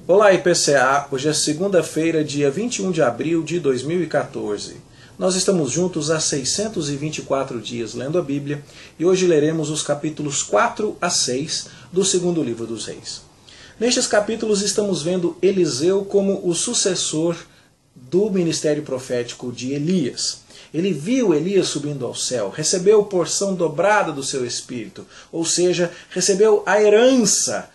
Olá IPCA, hoje é segunda-feira, dia 21 de abril de 2014. Nós estamos juntos há 624 dias lendo a Bíblia e hoje leremos os capítulos 4 a 6 do segundo livro dos Reis. Nestes capítulos estamos vendo Eliseu como o sucessor do ministério profético de Elias. Ele viu Elias subindo ao céu, recebeu porção dobrada do seu espírito, ou seja, recebeu a herança,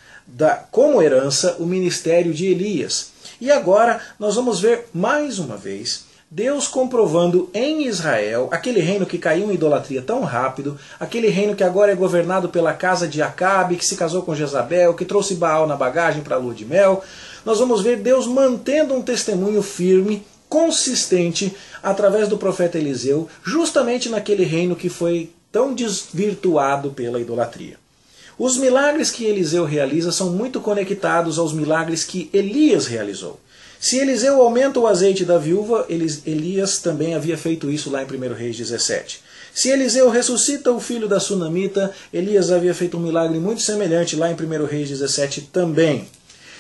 como herança, o ministério de Elias. E agora nós vamos ver mais uma vez Deus comprovando em Israel, aquele reino que caiu em idolatria tão rápido, aquele reino que agora é governado pela casa de Acabe, que se casou com Jezabel, que trouxe Baal na bagagem para a lua de mel. Nós vamos ver Deus mantendo um testemunho firme, consistente, através do profeta Eliseu, justamente naquele reino que foi tão desvirtuado pela idolatria. Os milagres que Eliseu realiza são muito conectados aos milagres que Elias realizou. Se Eliseu aumenta o azeite da viúva, Elias também havia feito isso lá em 1 Reis 17. Se Eliseu ressuscita o filho da sunamita, Elias havia feito um milagre muito semelhante lá em 1 Reis 17 também.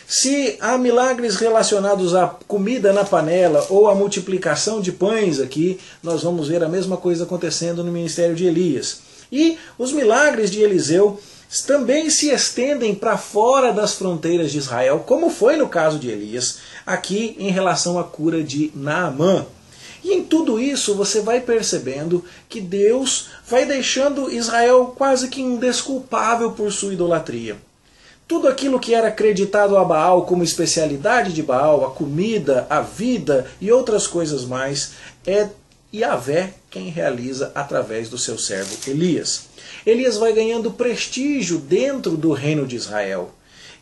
Se há milagres relacionados à comida na panela ou à multiplicação de pães aqui, nós vamos ver a mesma coisa acontecendo no ministério de Elias. E os milagres de Eliseu também se estendem para fora das fronteiras de Israel, como foi no caso de Elias, aqui em relação à cura de Naamã. E em tudo isso você vai percebendo que Deus vai deixando Israel quase que indesculpável por sua idolatria. Tudo aquilo que era acreditado a Baal como especialidade de Baal, a comida, a vida e outras coisas mais, é Yahvé quem realiza através do seu servo Elias. Elias vai ganhando prestígio dentro do reino de Israel.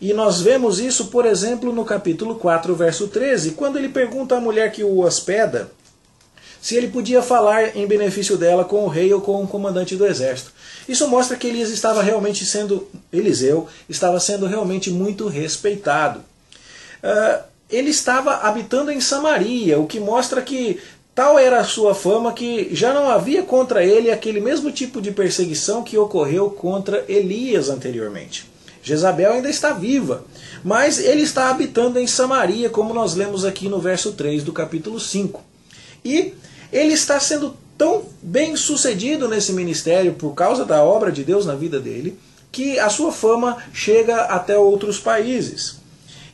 E nós vemos isso, por exemplo, no capítulo 4, verso 13, quando ele pergunta à mulher que o hospeda se ele podia falar em benefício dela com o rei ou com o comandante do exército. Isso mostra que Eliseu estava sendo realmente muito respeitado. Ele estava habitando em Samaria, o que mostra que tal era a sua fama que já não havia contra ele aquele mesmo tipo de perseguição que ocorreu contra Elias anteriormente. Jezabel ainda está viva, mas ele está habitando em Samaria, como nós lemos aqui no verso 3 do capítulo 5. E ele está sendo tão bem sucedido nesse ministério por causa da obra de Deus na vida dele, que a sua fama chega até outros países.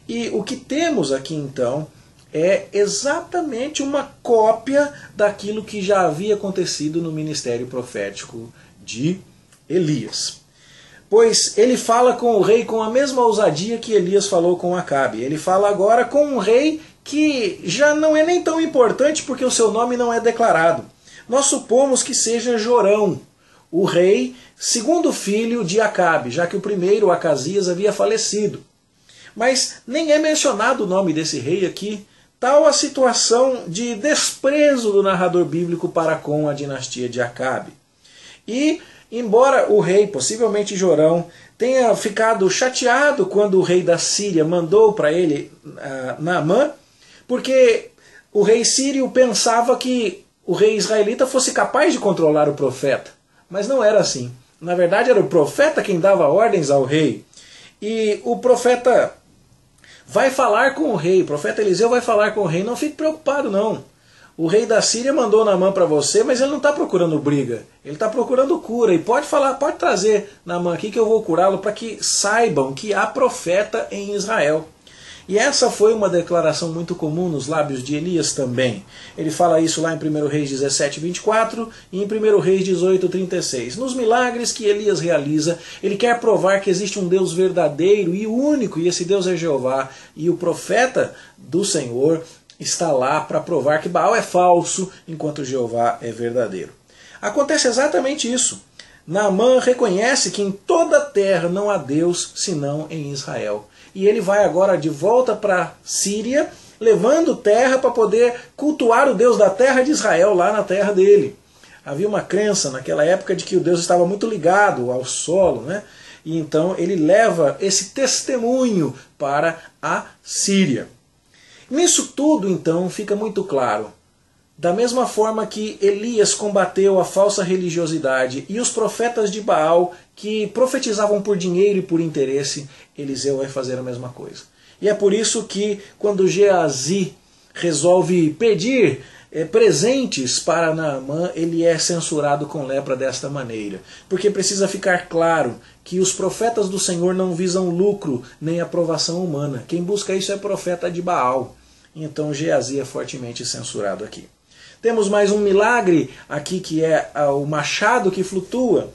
E o que temos aqui então é exatamente uma cópia daquilo que já havia acontecido no ministério profético de Elias. Pois ele fala com o rei com a mesma ousadia que Elias falou com Acabe. Ele fala agora com um rei que já não é nem tão importante porque o seu nome não é declarado. Nós supomos que seja Jorão, o rei, segundo filho de Acabe, já que o primeiro, Acasias, havia falecido. Mas nem é mencionado o nome desse rei aqui, tal a situação de desprezo do narrador bíblico para com a dinastia de Acabe. E, embora o rei, possivelmente Jorão, tenha ficado chateado quando o rei da Síria mandou para ele Naamã, porque o rei sírio pensava que o rei israelita fosse capaz de controlar o profeta. Mas não era assim. Na verdade, era o profeta quem dava ordens ao rei. E o profeta vai falar com o rei, o profeta Eliseu vai falar com o rei, não fique preocupado não. O rei da Síria mandou Naamã para você, mas ele não está procurando briga, ele está procurando cura. E pode trazer Naamã aqui que eu vou curá-lo para que saibam que há profeta em Israel. E essa foi uma declaração muito comum nos lábios de Elias também. Ele fala isso lá em 1 Reis 17, 24 e em 1 Reis 18, 36. Nos milagres que Elias realiza, ele quer provar que existe um Deus verdadeiro e único, e esse Deus é Jeová. E o profeta do Senhor está lá para provar que Baal é falso, enquanto Jeová é verdadeiro. Acontece exatamente isso. Naamã reconhece que em toda a terra não há Deus senão em Israel. E ele vai agora de volta para a Síria, levando terra para poder cultuar o Deus da terra de Israel lá na terra dele. Havia uma crença naquela época de que o Deus estava muito ligado ao solo, né? E então ele leva esse testemunho para a Síria. Nisso tudo, então, fica muito claro. Da mesma forma que Elias combateu a falsa religiosidade e os profetas de Baal que profetizavam por dinheiro e por interesse, Eliseu vai fazer a mesma coisa. E é por isso que quando Geazi resolve pedir presentes para Naamã, ele é censurado com lepra desta maneira. Porque precisa ficar claro que os profetas do Senhor não visam lucro nem aprovação humana. Quem busca isso é profeta de Baal. Então Geazi é fortemente censurado aqui. Temos mais um milagre aqui, que é o machado que flutua.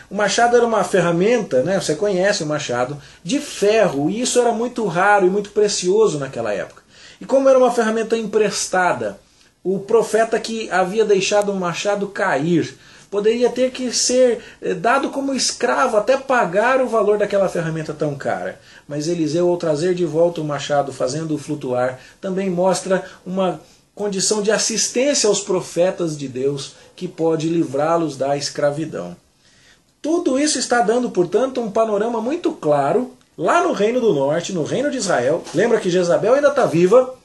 O machado era uma ferramenta, né? Você conhece o machado, de ferro, e isso era muito raro e muito precioso naquela época. E como era uma ferramenta emprestada, o profeta que havia deixado o machado cair poderia ter que ser dado como escravo até pagar o valor daquela ferramenta tão cara. Mas Eliseu, ao trazer de volta o machado, fazendo-o flutuar, também mostra uma condição de assistência aos profetas de Deus que pode livrá-los da escravidão. Tudo isso está dando, portanto, um panorama muito claro lá no Reino do Norte, no Reino de Israel. Lembra que Jezabel ainda está viva,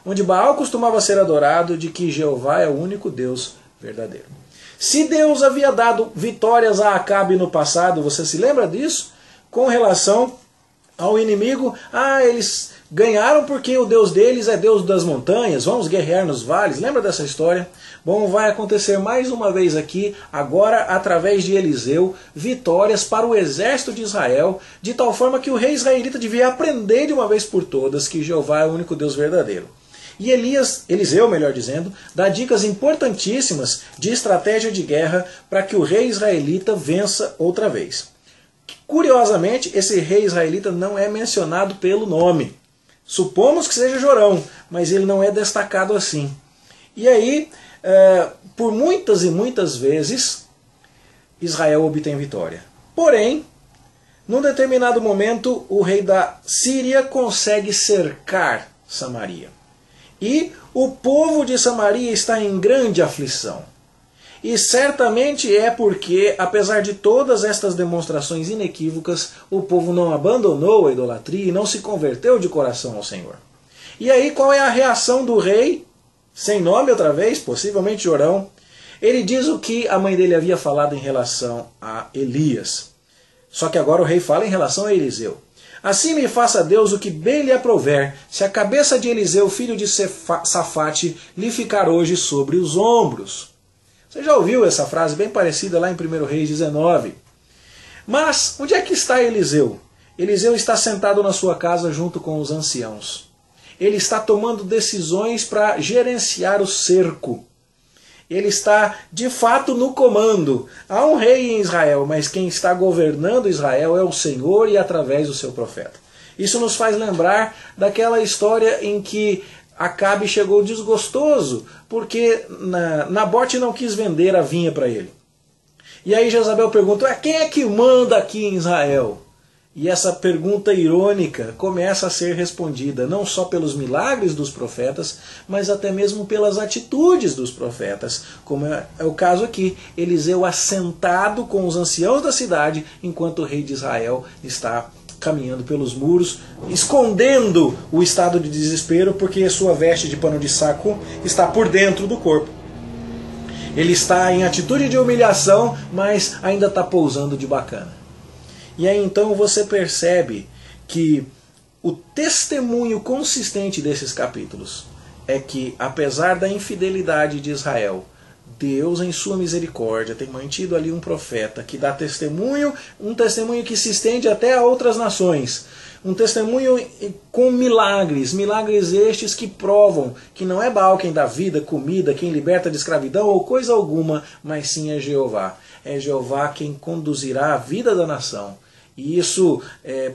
onde Baal costumava ser adorado, de que Jeová é o único Deus verdadeiro. Se Deus havia dado vitórias a Acabe no passado, você se lembra disso? Com relação ao inimigo, eles ganharam porque o Deus deles é Deus das montanhas, vamos guerrear nos vales, lembra dessa história? Bom, vai acontecer mais uma vez aqui, agora através de Eliseu, vitórias para o exército de Israel, de tal forma que o rei israelita devia aprender de uma vez por todas que Jeová é o único Deus verdadeiro. E Eliseu, melhor dizendo, dá dicas importantíssimas de estratégia de guerra para que o rei israelita vença outra vez. Curiosamente, esse rei israelita não é mencionado pelo nome. Supomos que seja Jorão, mas ele não é destacado assim. E aí, por muitas e muitas vezes, Israel obtém vitória. Porém, num determinado momento, o rei da Síria consegue cercar Samaria. E o povo de Samaria está em grande aflição. E certamente é porque, apesar de todas estas demonstrações inequívocas, o povo não abandonou a idolatria e não se converteu de coração ao Senhor. E aí qual é a reação do rei? Sem nome outra vez, possivelmente Jorão. Ele diz o que a mãe dele havia falado em relação a Elias. Só que agora o rei fala em relação a Eliseu. Assim me faça Deus o que bem lhe aprouver, se a cabeça de Eliseu, filho de Safate, lhe ficar hoje sobre os ombros. Você já ouviu essa frase bem parecida lá em 1 Reis 19. Mas onde é que está Eliseu? Eliseu está sentado na sua casa junto com os anciãos. Ele está tomando decisões para gerenciar o cerco. Ele está, de fato, no comando. Há um rei em Israel, mas quem está governando Israel é o Senhor e através do seu profeta. Isso nos faz lembrar daquela história em que Acabe chegou desgostoso, porque Nabote não quis vender a vinha para ele. E aí Jezabel pergunta, quem é que manda aqui em Israel? E essa pergunta irônica começa a ser respondida não só pelos milagres dos profetas, mas até mesmo pelas atitudes dos profetas, como é o caso aqui, Eliseu assentado com os anciãos da cidade, enquanto o rei de Israel está caminhando pelos muros, escondendo o estado de desespero, porque sua veste de pano de saco está por dentro do corpo. Ele está em atitude de humilhação, mas ainda está pousando de bacana. E aí então você percebe que o testemunho consistente desses capítulos é que, apesar da infidelidade de Israel, Deus, em sua misericórdia, tem mantido ali um profeta que dá testemunho, um testemunho que se estende até a outras nações. Um testemunho com milagres, milagres estes que provam que não é Baal quem dá vida, comida, quem liberta de escravidão ou coisa alguma, mas sim é Jeová. É Jeová quem conduzirá a vida da nação. E isso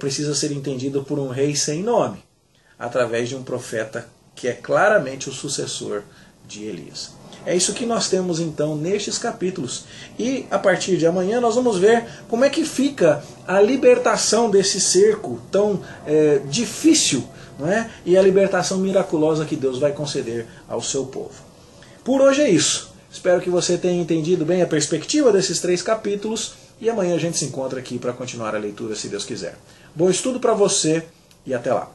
precisa ser entendido por um rei sem nome, através de um profeta que é claramente o sucessor de Elias. É isso que nós temos então nestes capítulos. E a partir de amanhã nós vamos ver como é que fica a libertação desse cerco tão difícil, não é? E a libertação miraculosa que Deus vai conceder ao seu povo. Por hoje é isso. Espero que você tenha entendido bem a perspectiva desses 3 capítulos. E amanhã a gente se encontra aqui para continuar a leitura, se Deus quiser. Bom estudo para você e até lá.